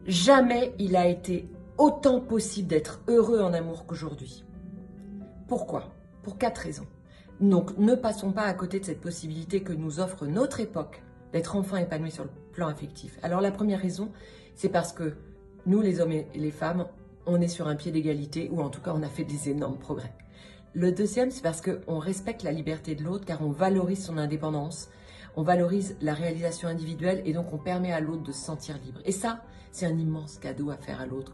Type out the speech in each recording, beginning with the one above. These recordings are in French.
Jamais il a été autant possible d'être heureux en amour qu'aujourd'hui. Pourquoi? Pour 4 raisons. Donc, ne passons pas à côté de cette possibilité que nous offre notre époque d'être enfin épanouis sur le plan affectif. Alors, la première raison, c'est parce que nous, les hommes et les femmes, on est sur un pied d'égalité, ou en tout cas, on a fait des énormes progrès. Le deuxième, c'est parce qu'on respecte la liberté de l'autre, car on valorise son indépendance, on valorise la réalisation individuelle, et donc on permet à l'autre de se sentir libre. Et ça, c'est un immense cadeau à faire à l'autre,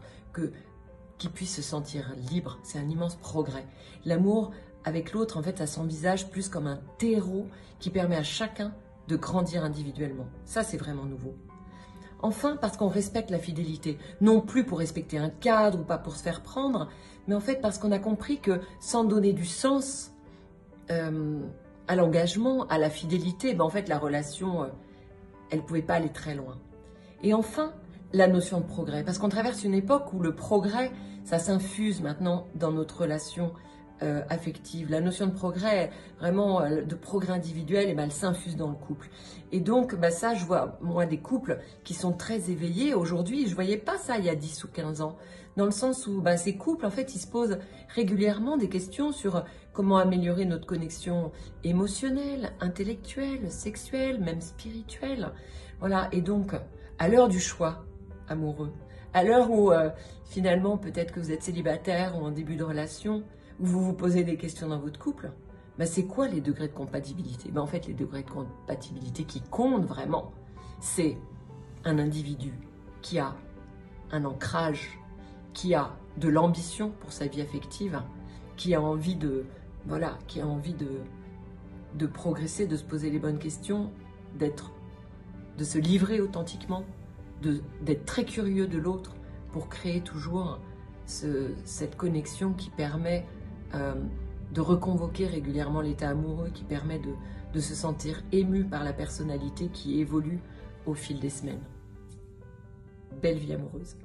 qu'il puisse se sentir libre. C'est un immense progrès. L'amour avec l'autre, en fait, ça s'envisage plus comme un terreau qui permet à chacun de grandir individuellement. Ça, c'est vraiment nouveau. Enfin, parce qu'on respecte la fidélité, non plus pour respecter un cadre ou pas pour se faire prendre, mais en fait parce qu'on a compris que sans donner du sens à l'engagement, à la fidélité, ben en fait la relation, elle ne pouvait pas aller très loin. Et enfin, la notion de progrès, parce qu'on traverse une époque où le progrès, ça s'infuse maintenant dans notre relation affective. La notion de progrès, vraiment de progrès individuel, elle s'infuse dans le couple. Et donc, ça, je vois, moi, des couples qui sont très éveillés aujourd'hui. Je ne voyais pas ça il y a 10 ou 15 ans. Dans le sens où ces couples, en fait, ils se posent régulièrement des questions sur comment améliorer notre connexion émotionnelle, intellectuelle, sexuelle, même spirituelle. Voilà, et donc, à l'heure du choix amoureux, à l'heure où finalement, peut-être que vous êtes célibataire ou en début de relation, où vous vous posez des questions dans votre couple, c'est quoi les degrés de compatibilité? En fait, les degrés de compatibilité qui comptent vraiment, c'est un individu qui a un ancrage, qui a de l'ambition pour sa vie affective, qui a envie de progresser, de se poser les bonnes questions, de se livrer authentiquement, d'être très curieux de l'autre pour créer toujours cette connexion qui permet de reconvoquer régulièrement l'état amoureux, qui permet de se sentir ému par la personnalité qui évolue au fil des semaines. Belle vie amoureuse.